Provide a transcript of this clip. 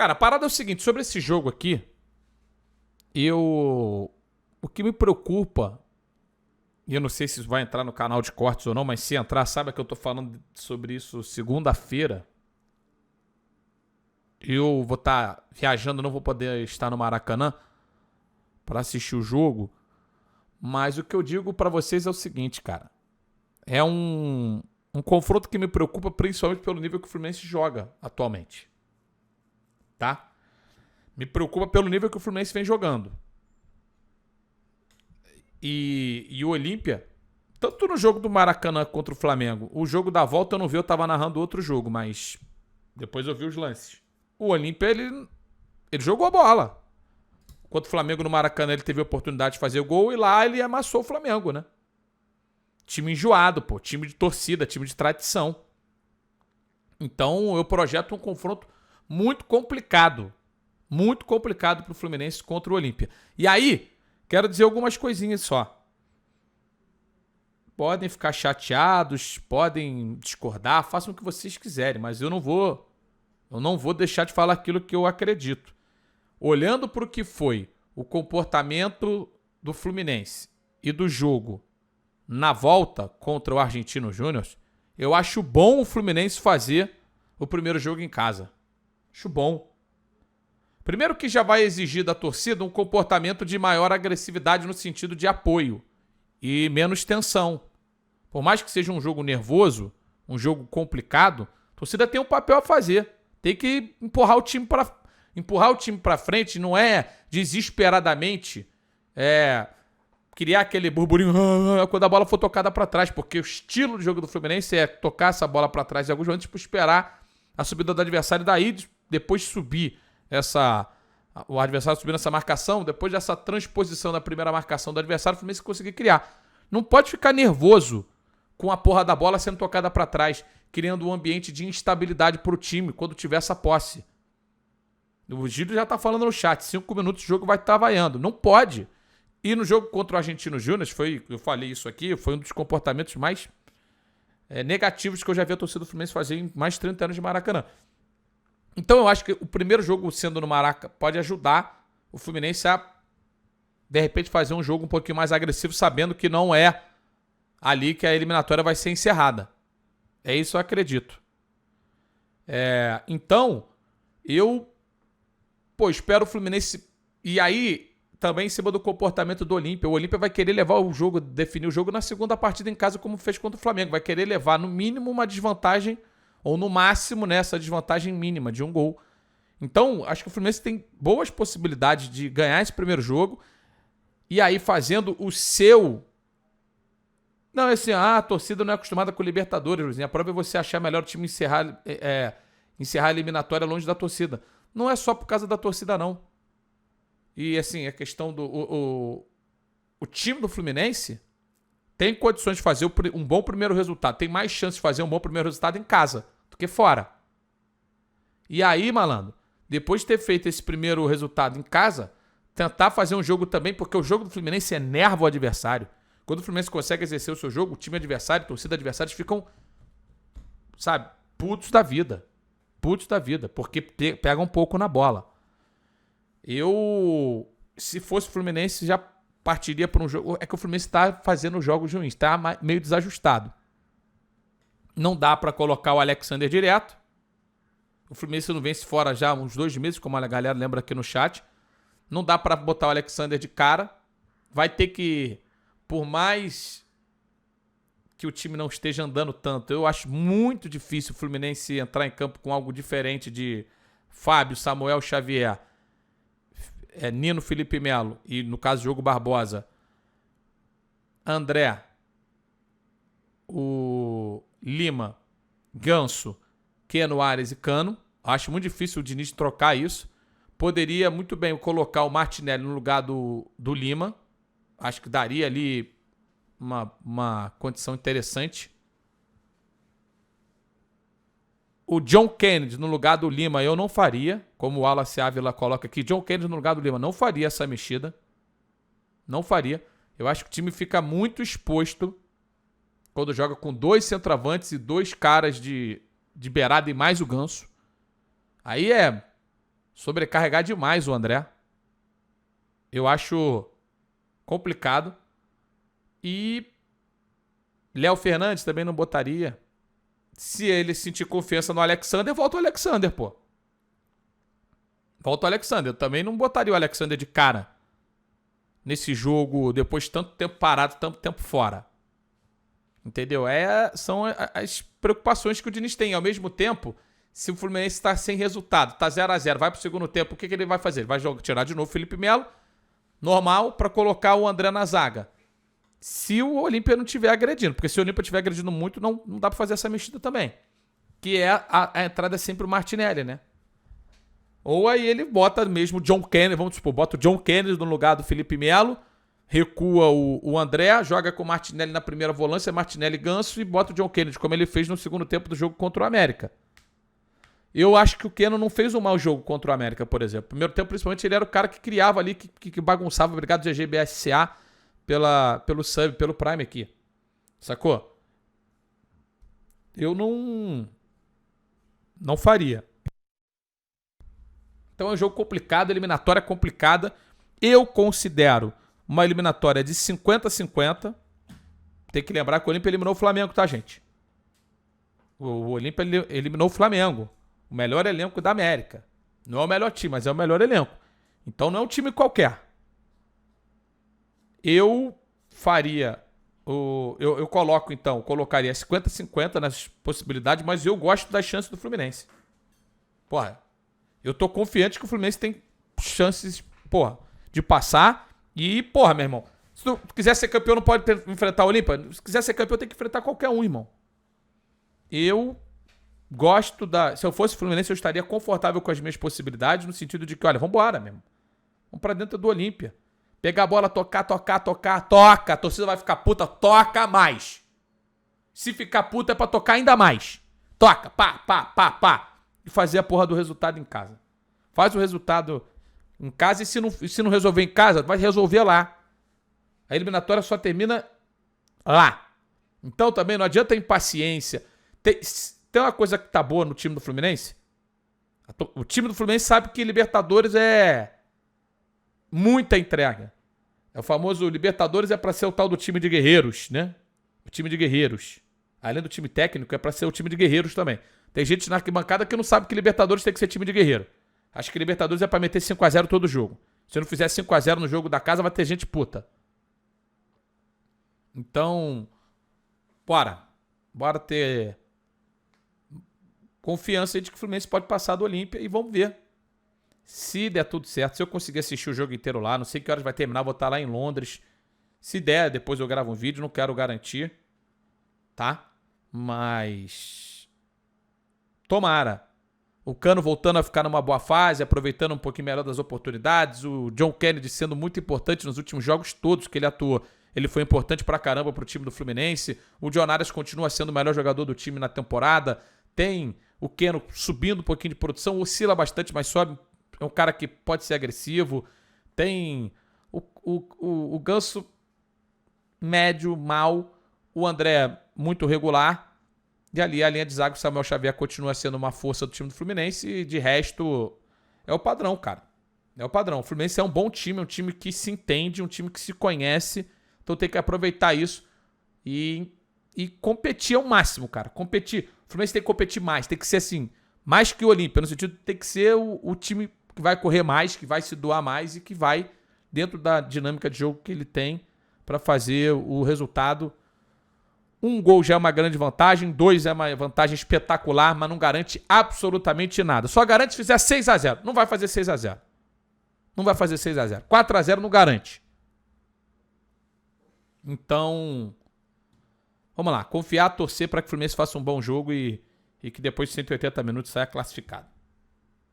Cara, a parada é o seguinte, sobre esse jogo aqui, o que me preocupa, e eu não sei se isso vai entrar no canal de cortes ou não, mas se entrar, saiba que eu tô falando sobre isso segunda-feira. Eu vou estar viajando, não vou poder estar no Maracanã para assistir o jogo. Mas o que eu digo para vocês é o seguinte, cara. É um confronto que me preocupa principalmente pelo nível que o Fluminense joga atualmente. Tá? Me preocupa pelo nível que o Fluminense vem jogando. E o Olímpia, tanto no jogo do Maracanã contra o Flamengo, o jogo da volta eu não vi, eu tava narrando outro jogo, mas depois eu vi os lances. O Olímpia, ele jogou a bola. Contra o Flamengo no Maracanã, ele teve a oportunidade de fazer o gol e lá ele amassou o Flamengo, né? Time enjoado, pô. Time de torcida, time de tradição. Então eu projeto um confronto muito complicado. Muito complicado pro Fluminense contra o Olímpia. E aí, quero dizer algumas coisinhas só. Podem ficar chateados, podem discordar, façam o que vocês quiserem, mas eu não vou deixar de falar aquilo que eu acredito. Olhando para o que foi o comportamento do Fluminense e do jogo na volta contra o Argentino Júnior, eu acho bom o Fluminense fazer o primeiro jogo em casa. Acho bom. Primeiro que já vai exigir da torcida um comportamento de maior agressividade no sentido de apoio e menos tensão. Por mais que seja um jogo nervoso, um jogo complicado, a torcida tem um papel a fazer. Tem que empurrar o time para frente, não é desesperadamente criar aquele burburinho quando a bola for tocada para trás, porque o estilo do jogo do Fluminense é tocar essa bola para trás em alguns momentos, tipo, esperar a subida do adversário e daí depois subir o adversário subir nessa marcação, depois dessa transposição da primeira marcação do adversário, o Fluminense conseguir criar. Não pode ficar nervoso com a porra da bola sendo tocada para trás, criando um ambiente de instabilidade pro time quando tiver essa posse. O Gílio já tá falando no chat, 5 minutos o jogo vai estar vaiando. Não pode. E no jogo contra o Argentino Júnior, eu falei isso aqui, foi um dos comportamentos mais negativos que eu já vi a torcida do Fluminense fazer em mais de 30 anos de Maracanã. Então eu acho que o primeiro jogo sendo no Maraca pode ajudar o Fluminense a, de repente, fazer um jogo um pouquinho mais agressivo, sabendo que não é ali que a eliminatória vai ser encerrada. É isso eu acredito. Então, eu espero o Fluminense. E aí, também em cima do comportamento do Olímpia. O Olímpia vai querer levar o jogo, definir o jogo na segunda partida em casa, como fez contra o Flamengo. Vai querer levar, no mínimo, uma desvantagem, ou no máximo, né, essa desvantagem mínima de um gol. Então, acho que o Fluminense tem boas possibilidades de ganhar esse primeiro jogo. E aí, fazendo o seu. Não, é assim, a torcida não é acostumada com o Libertadores, Luizinho. A prova é você achar melhor o time encerrar a eliminatória longe da torcida. Não é só por causa da torcida, não. E, assim, a questão do... O time do Fluminense tem condições de fazer um bom primeiro resultado. Tem mais chance de fazer um bom primeiro resultado em casa do que fora. E aí, malandro, depois de ter feito esse primeiro resultado em casa, tentar fazer um jogo também, porque o jogo do Fluminense enerva o adversário. Quando o Fluminense consegue exercer o seu jogo, o time adversário, a torcida adversários ficam, sabe, putos da vida. Putos da vida, porque pegam um pouco na bola. Se fosse o Fluminense, já partiria para um jogo. É que o Fluminense está fazendo jogos ruins, está meio desajustado. Não dá para colocar o Alexander direto. O Fluminense não vence fora já há uns 2 meses, como a galera lembra aqui no chat. Não dá para botar o Alexander de cara. Vai ter que, por mais que o time não esteja andando tanto, eu acho muito difícil o Fluminense entrar em campo com algo diferente de Fábio, Samuel Xavier, Nino, Felipe Melo e, no caso, Diogo Barbosa, André, o Lima, Ganso, Keno, Ares e Cano. Acho muito difícil o Diniz trocar isso. Poderia muito bem colocar o Martinelli no lugar do Lima. Acho que daria ali uma condição interessante. O John Kennedy no lugar do Lima eu não faria, como o Wallace Ávila coloca aqui. John Kennedy no lugar do Lima não faria essa mexida. Não faria. Eu acho que o time fica muito exposto quando joga com 2 centroavantes e 2 caras de beirada e mais o Ganso. Aí sobrecarregar demais o André. Eu acho complicado. E Léo Fernandes também não botaria. Se ele sentir confiança no Alexander, volta o Alexander, pô. Volta o Alexander. Eu também não botaria o Alexander de cara nesse jogo, depois de tanto tempo parado, tanto tempo fora. Entendeu? São as preocupações que o Diniz tem. Ao mesmo tempo, se o Fluminense está sem resultado, está 0-0, vai pro segundo tempo, o que ele vai fazer? Ele vai tirar de novo o Felipe Melo, normal, para colocar o André na zaga. Se o Olímpia não estiver agredindo. Porque se o Olímpia estiver agredindo muito, não dá pra fazer essa mexida também. Que é a entrada é sempre o Martinelli, né? Ou aí ele bota mesmo o John Kennedy, vamos supor, bota o John Kennedy no lugar do Felipe Melo, recua o André, joga com o Martinelli na primeira volância, Martinelli Ganso, e bota o John Kennedy, como ele fez no segundo tempo do jogo contra o América. Eu acho que o Keno não fez um mau jogo contra o América, por exemplo. Primeiro tempo, principalmente, ele era o cara que criava ali, que bagunçava. Obrigado, GGBSCA, pelo sub, pelo Prime aqui. Sacou? Eu não faria. Então é um jogo complicado, eliminatória complicada. Eu considero uma eliminatória de 50-50. Tem que lembrar que o Olímpia eliminou o Flamengo, tá, gente? O Olímpia eliminou o Flamengo. O melhor elenco da América. Não é o melhor time, mas é o melhor elenco. Então não é um time qualquer. Eu faria... Eu colocaria 50-50 nas possibilidades, mas eu gosto das chances do Fluminense. Porra, eu tô confiante que o Fluminense tem chances, porra, de passar. E, porra, meu irmão, se tu quiser ser campeão, não pode enfrentar o Olímpia. Se quiser ser campeão, tem que enfrentar qualquer um, irmão. Eu gosto da... Se eu fosse Fluminense, eu estaria confortável com as minhas possibilidades, no sentido de que, olha, vambora, meu irmão. Vamos pra dentro do Olímpia. Pegar a bola, toca. A torcida vai ficar puta, toca mais. Se ficar puta é pra tocar ainda mais. Toca, pá. E fazer a porra do resultado em casa. Faz o resultado em casa e se não resolver em casa, vai resolver lá. A eliminatória só termina lá. Então também não adianta impaciência. Tem uma coisa que tá boa no time do Fluminense. O time do Fluminense sabe que Libertadores é muita entrega. É o famoso Libertadores é pra ser o tal do time de guerreiros, né? O time de guerreiros. Além do time técnico, é pra ser o time de guerreiros também. Tem gente na arquibancada que não sabe que Libertadores tem que ser time de guerreiro. Acho que Libertadores é pra meter 5-0 todo jogo. Se não fizer 5-0 no jogo da casa, vai ter gente puta. Então, bora ter confiança de que o Fluminense pode passar do Olímpia e vamos ver. Se der tudo certo, se eu conseguir assistir o jogo inteiro lá, não sei que horas vai terminar, vou estar lá em Londres. Se der, depois eu gravo um vídeo, não quero garantir, tá? Mas tomara. O Cano voltando a ficar numa boa fase, aproveitando um pouquinho melhor das oportunidades. O John Kennedy sendo muito importante nos últimos jogos todos que ele atuou. Ele foi importante pra caramba pro time do Fluminense. O John Arias continua sendo o melhor jogador do time na temporada. Tem o Keno subindo um pouquinho de produção, oscila bastante, mas sobe. É um cara que pode ser agressivo. Tem o Ganso médio, mal. O André muito regular. E ali a linha de zaga, o Samuel Xavier continua sendo uma força do time do Fluminense. E de resto, é o padrão, cara. É o padrão. O Fluminense é um bom time, é um time que se entende, um time que se conhece. Então tem que aproveitar isso e competir ao máximo, cara. Competir. O Fluminense tem que competir mais. Tem que ser assim, mais que o Olímpia. No sentido de tem que ser o time que vai correr mais, que vai se doar mais e que vai dentro da dinâmica de jogo que ele tem para fazer o resultado. Um gol já é uma grande vantagem, 2 é uma vantagem espetacular, mas não garante absolutamente nada. Só garante se fizer 6-0. Não vai fazer 6-0. Não vai fazer 6-0. 4-0 não garante. Então, vamos lá. Confiar, torcer para que o Fluminense faça um bom jogo e que depois de 180 minutos saia classificado.